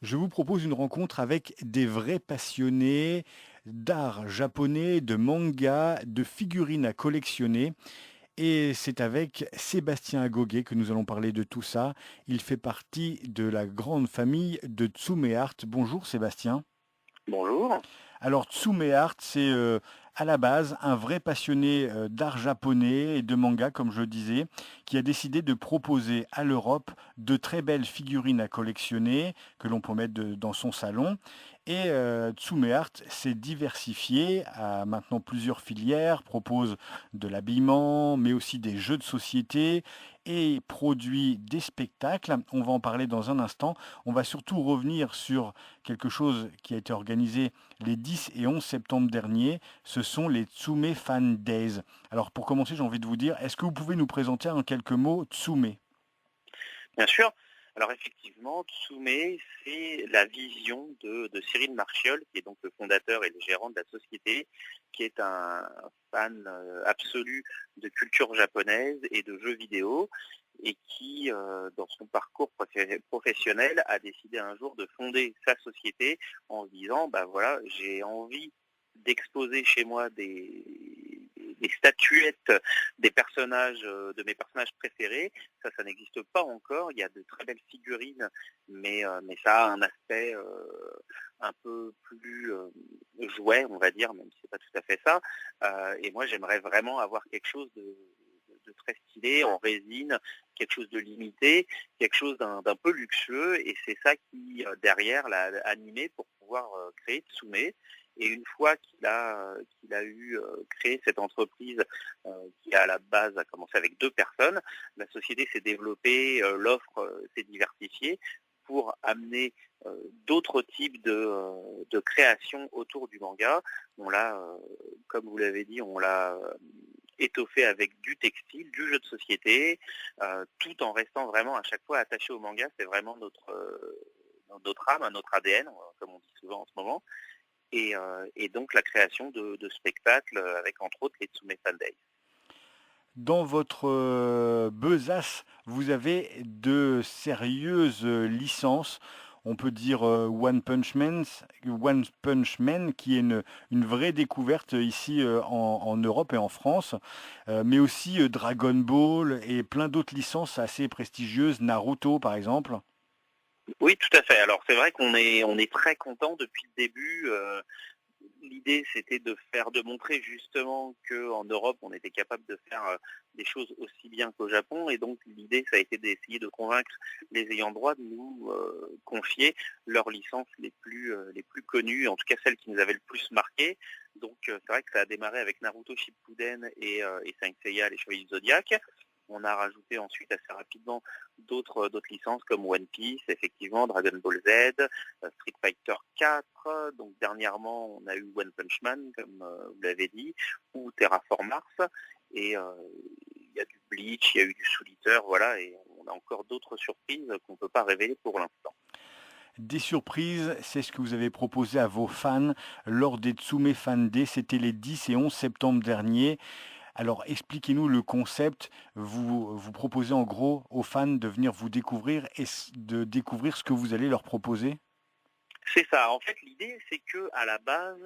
Je vous propose une rencontre avec des vrais passionnés d'art japonais, de manga, de figurines à collectionner. Et c'est avec Sébastien Agoguet que nous allons parler de tout ça. Il fait partie de la grande famille de Tsume Art. Bonjour Sébastien. Bonjour. Alors Tsume Art, c'est à la base un vrai passionné d'art japonais et de manga, comme je le disais, qui a décidé de proposer à l'Europe de très belles figurines à collectionner que l'on peut mettre dans son salon. Et Tsume Art s'est diversifié, a maintenant plusieurs filières, propose de l'habillement, mais aussi des jeux de société et produit des spectacles. On va en parler dans un instant. On va surtout revenir sur quelque chose qui a été organisé les 10 et 11 septembre dernier. Ce sont les Tsume Fan Days. Alors pour commencer, j'ai envie de vous dire, est-ce que vous pouvez nous présenter en quelques mots Tsume? Bien sûr. Alors effectivement, Tsume, c'est la vision de Cyril Marchiol, qui est donc le fondateur et le gérant de la société, qui est un fan absolu de culture japonaise et de jeux vidéo, et qui, dans son parcours professionnel, a décidé un jour de fonder sa société en se disant, bah voilà, j'ai envie d'exposer chez moi des statuettes des personnages, de mes personnages préférés. Ça n'existe pas encore. Il y a de très belles figurines, mais ça a un aspect un peu plus jouet, on va dire, même si c'est pas tout à fait ça. Et moi, j'aimerais vraiment avoir quelque chose de très stylé, en résine, quelque chose de limité, quelque chose d'un peu luxueux, et c'est ça qui, derrière, l'a animé pour pouvoir créer Tsume. Et une fois qu'il a eu créé cette entreprise qui à la base a commencé avec 2 personnes, la société s'est développée, l'offre s'est diversifiée pour amener d'autres types de créations autour du manga. On l'a, comme vous l'avez dit, on l'a étoffé avec du textile, du jeu de société, tout en restant vraiment à chaque fois attaché au manga. C'est vraiment notre âme, notre ADN, comme on dit souvent en ce moment. Et donc la création de spectacles avec entre autres les Tsume Fan Days. Dans votre besace, vous avez de sérieuses licences. On peut dire One Punch Man, qui est une vraie découverte ici en Europe et en France, mais aussi Dragon Ball et plein d'autres licences assez prestigieuses, Naruto par exemple. Oui, tout à fait. Alors c'est vrai qu'on est très content depuis le début. L'idée, c'était de montrer justement qu'en Europe, on était capable de faire des choses aussi bien qu'au Japon. Et donc, l'idée, ça a été d'essayer de convaincre les ayants droit de nous confier leurs licences les plus connues, en tout cas celles qui nous avaient le plus marqué. Donc, c'est vrai que ça a démarré avec Naruto Shippuden et Saint Seiya, les Chevaliers du Zodiac. On a rajouté ensuite assez rapidement d'autres licences comme One Piece, effectivement, Dragon Ball Z, Street Fighter 4. Donc dernièrement, on a eu One Punch Man, comme vous l'avez dit, ou Terraform Mars. Et il y a du Bleach, il y a eu du Soul Eater, voilà, et on a encore d'autres surprises qu'on ne peut pas révéler pour l'instant. Des surprises, c'est ce que vous avez proposé à vos fans lors des Tsume Fan Day. C'était les 10 et 11 septembre dernier. Alors, expliquez-nous le concept. Vous proposez en gros aux fans de venir vous découvrir et de découvrir ce que vous allez leur proposer. C'est ça. En fait, l'idée, c'est que à la base,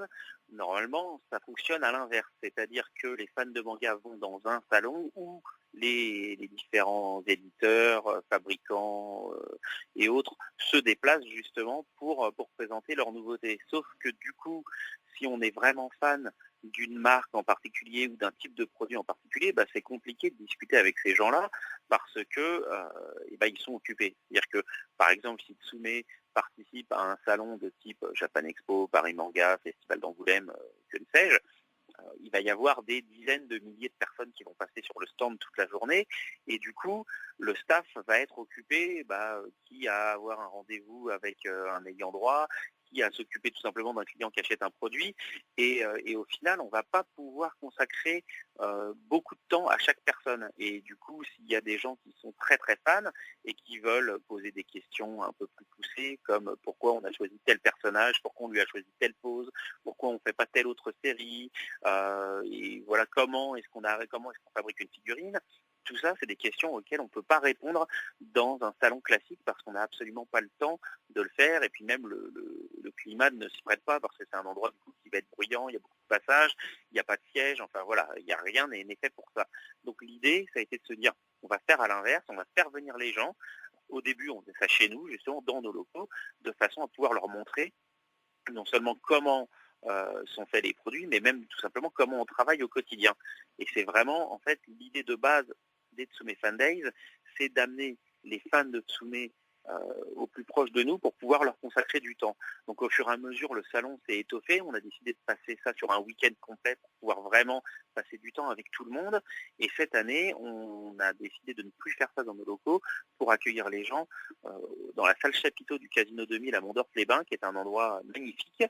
normalement, ça fonctionne à l'inverse. C'est-à-dire que les fans de manga vont dans un salon où les différents éditeurs, fabricants et autres se déplacent justement pour présenter leurs nouveautés. Sauf que du coup, si on est vraiment fan d'une marque en particulier ou d'un type de produit en particulier, bah, c'est compliqué de discuter avec ces gens-là parce que ils sont occupés. C'est-à-dire que, par exemple, si Tsume participe à un salon de type Japan Expo, Paris Manga, Festival d'Angoulême, que ne sais-je, il va y avoir des dizaines de milliers de personnes qui vont passer sur le stand toute la journée. Et du coup, le staff va être occupé, qui à avoir un rendez-vous avec un ayant droit, qui à s'occuper tout simplement d'un client qui achète un produit. Et au final, on ne va pas pouvoir consacrer beaucoup de temps à chaque personne. Et du coup, s'il y a des gens qui sont très très fans et qui veulent poser des questions un peu plus poussées, comme pourquoi on a choisi tel personnage, pourquoi on lui a choisi telle pose, pourquoi on ne fait pas telle autre série, et voilà comment est-ce qu'on fabrique une figurine. tout ça, c'est des questions auxquelles on ne peut pas répondre dans un salon classique parce qu'on n'a absolument pas le temps de le faire. Et puis même le climat ne s'y prête pas parce que c'est un endroit du coup, qui va être bruyant, il y a beaucoup de passages, il n'y a pas de siège, enfin voilà, il n'y a rien n'est fait pour ça. Donc l'idée, ça a été de se dire, on va faire à l'inverse, on va faire venir les gens. Au début, on faisait ça chez nous, justement, dans nos locaux, de façon à pouvoir leur montrer non seulement comment sont faits les produits, mais même tout simplement comment on travaille au quotidien. Et c'est vraiment, en fait, l'idée de base des Tsume Fan Days, c'est d'amener les fans de Tsume au plus proche de nous pour pouvoir leur consacrer du temps. Donc au fur et à mesure, le salon s'est étoffé, on a décidé de passer ça sur un week-end complet pour pouvoir vraiment passer du temps avec tout le monde. Et cette année, on a décidé de ne plus faire ça dans nos locaux pour accueillir les gens dans la salle chapiteau du Casino 2000 à Mondorf-les-Bains, qui est un endroit magnifique,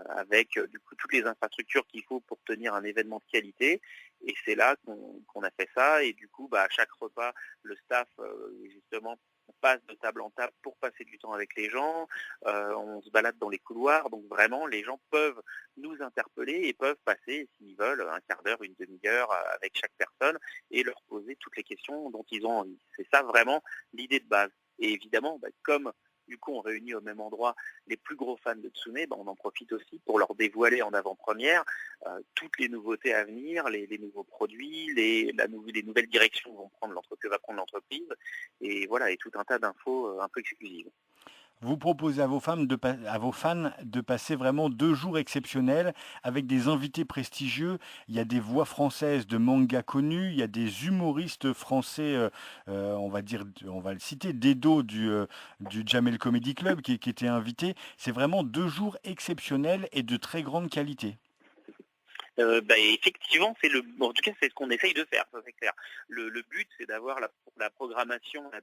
avec du coup toutes les infrastructures qu'il faut pour tenir un événement de qualité. Et c'est là qu'on a fait ça. Et du coup, à chaque repas, le staff, justement, passe de table en table pour passer du temps avec les gens, on se balade dans les couloirs, donc vraiment les gens peuvent nous interpeller et peuvent passer, s'ils veulent, un quart d'heure, une demi-heure avec chaque personne et leur poser toutes les questions dont ils ont envie. C'est ça vraiment l'idée de base. Et évidemment, comme du coup on réunit au même endroit les plus gros fans de Tsume, on en profite aussi pour leur dévoiler en avant-première toutes les nouveautés à venir, les nouveaux produits, les nouvelles directions que va prendre l'entreprise, et voilà, et tout un tas d'infos un peu exclusives. Vous proposez à vos fans de passer vraiment 2 jours exceptionnels avec des invités prestigieux. Il y a des voix françaises de manga connus, il y a des humoristes français, on va dire, on va le citer, Dedo du Jamel Comedy Club qui était invité. C'est vraiment 2 jours exceptionnels et de très grande qualité. Effectivement, en tout cas, c'est ce qu'on essaye de faire, ça c'est clair. Le but, c'est d'avoir la programmation la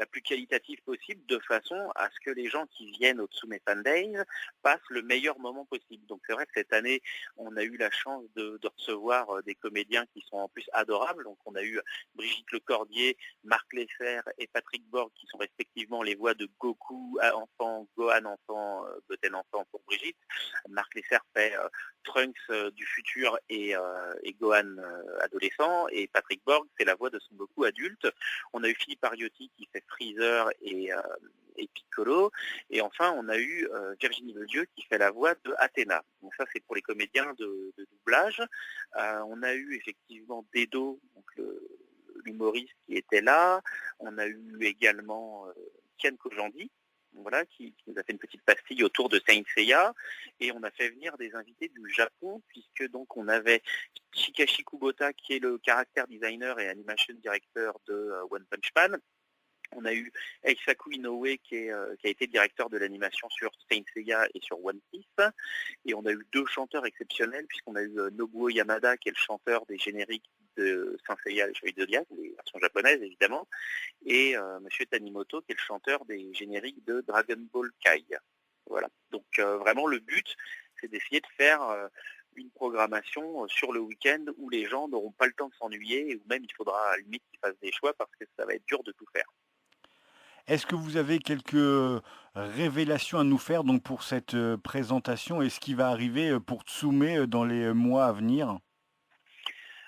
plus qualitative possible, de façon à ce que les gens qui viennent au Tsume Fan Days passent le meilleur moment possible. Donc c'est vrai que cette année, on a eu la chance de recevoir des comédiens qui sont en plus adorables. Donc on a eu Brigitte Lecordier, Marc Lesser et Patrick Borg, qui sont respectivement les voix de Goku enfant, Gohan enfant, Goten enfant pour Brigitte. Marc Lesser fait Trunks du futur et Gohan adolescent, et Patrick Borg, c'est la voix de Son Goku adulte. On a eu Philippe Ariotti qui fait Freezer et Piccolo, et enfin on a eu Virginie Ledieu qui fait la voix de Athéna. Donc ça, c'est pour les comédiens de doublage. On a eu effectivement Dedo, donc l'humoriste qui était là. On a eu également Kian Kojandi, voilà, qui nous a fait une petite pastille autour de Saint Seiya, et on a fait venir des invités du Japon, puisque donc on avait Shikashi Kubota, qui est le character designer et animation director de One Punch Man. On a eu Eisaku Inoue qui a été directeur de l'animation sur Saint Seiya et sur One Piece. Et on a eu 2 chanteurs exceptionnels, puisqu'on a eu Nobuo Yamada, qui est le chanteur des génériques de Saint Seiya et les Chevaliers de Zodiac, les versions japonaises évidemment, et Monsieur Tanimoto, qui est le chanteur des génériques de Dragon Ball Kai. Voilà. Donc vraiment le but, c'est d'essayer de faire une programmation sur le week-end où les gens n'auront pas le temps de s'ennuyer, et où même il faudra à la limite qu'ils fassent des choix parce que ça va être dur de tout faire. Est-ce que vous avez quelques révélations à nous faire donc pour cette présentation et ce qui va arriver pour Tsume dans les mois à venir?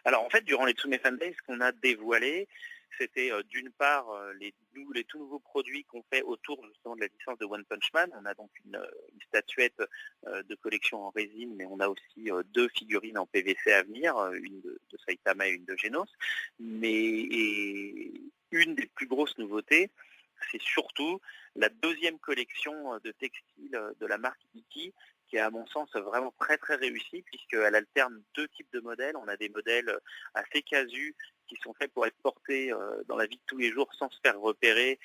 Alors en fait, durant les Tsume Fan Days, ce qu'on a dévoilé, c'était d'une part les tout nouveaux produits qu'on fait autour justement de la licence de One Punch Man. On a donc une statuette de collection en résine, mais on a aussi 2 figurines en PVC à venir, une de Saitama et une de Genos. Mais une des plus grosses nouveautés, c'est surtout la 2e collection de textiles de la marque Iki, qui est à mon sens vraiment très très réussie, puisqu'elle alterne 2 types de modèles. On a des modèles assez casus qui sont faits pour être portés dans la vie de tous les jours sans se faire repérer.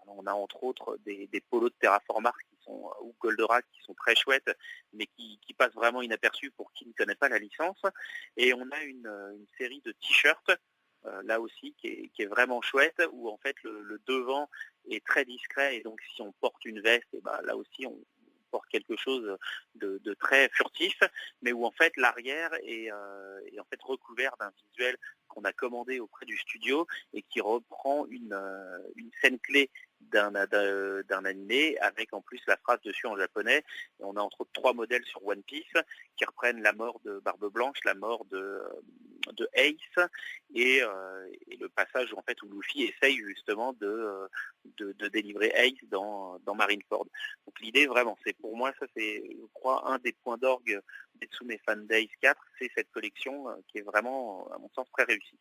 On a entre autres des polos de Terraform Mars ou Goldorak qui sont très chouettes, mais qui passent vraiment inaperçus pour qui ne connaît pas la licence. Et on a une série de t-shirts là aussi qui est vraiment chouette, où en fait le devant est très discret, et donc si on porte une veste, et là aussi on porte quelque chose de très furtif, mais où en fait l'arrière est en fait recouvert d'un visuel qu'on a commandé auprès du studio et qui reprend une scène clé d'un animé, avec en plus la phrase dessus en japonais. Et on a entre autres 3 modèles sur One Piece qui reprennent la mort de Barbe Blanche, la mort de Ace et le passage en fait où Luffy essaye justement de délivrer Ace dans Marineford. Donc l'idée vraiment, c'est pour moi, ça c'est, je crois, un des points d'orgue des Tsume Fan Days 4, c'est cette collection qui est vraiment, à mon sens, très réussie.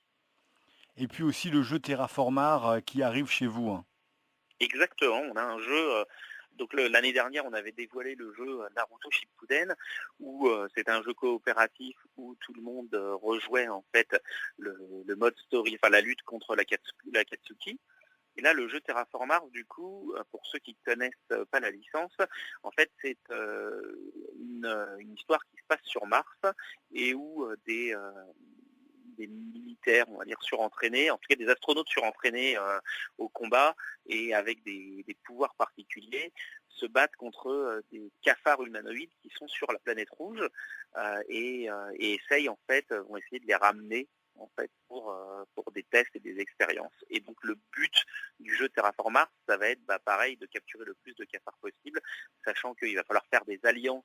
Et puis aussi le jeu Terraformar qui arrive chez vous, hein. Exactement, on a un jeu. Donc l'année dernière, on avait dévoilé le jeu Naruto Shippuden, où c'est un jeu coopératif où tout le monde rejouait en fait le mode story, enfin la lutte contre la Katsuki. Et là, le jeu Terraformars, du coup, pour ceux qui ne connaissent pas la licence, en fait, c'est une histoire qui se passe sur Mars et où des militaires, on va dire, surentraînés, en tout cas des astronautes surentraînés au combat et avec des pouvoirs particuliers, se battent contre des cafards humanoïdes qui sont sur la planète rouge et essayent, en fait, vont essayer de les ramener en fait pour des tests et des expériences. Et donc le but du jeu Terraformars, ça va être pareil, de capturer le plus de cafards possible, sachant qu'il va falloir faire des alliances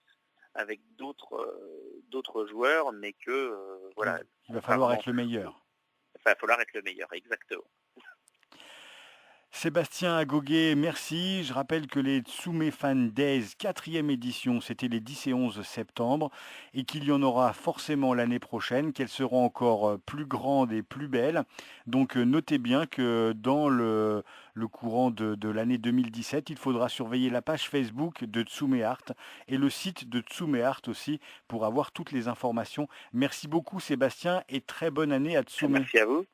avec d'autres joueurs, mais que voilà, Il va falloir être le meilleur. il va falloir être le meilleur, exactement. Sébastien Agoguet, merci. Je rappelle que les Tsume Fan Days 4e édition, c'était les 10 et 11 septembre, et qu'il y en aura forcément l'année prochaine, qu'elles seront encore plus grandes et plus belles. Donc notez bien que dans le courant de l'année 2017, il faudra surveiller la page Facebook de Tsume Art et le site de Tsume Art aussi pour avoir toutes les informations. Merci beaucoup Sébastien et très bonne année à Tsume. Merci à vous.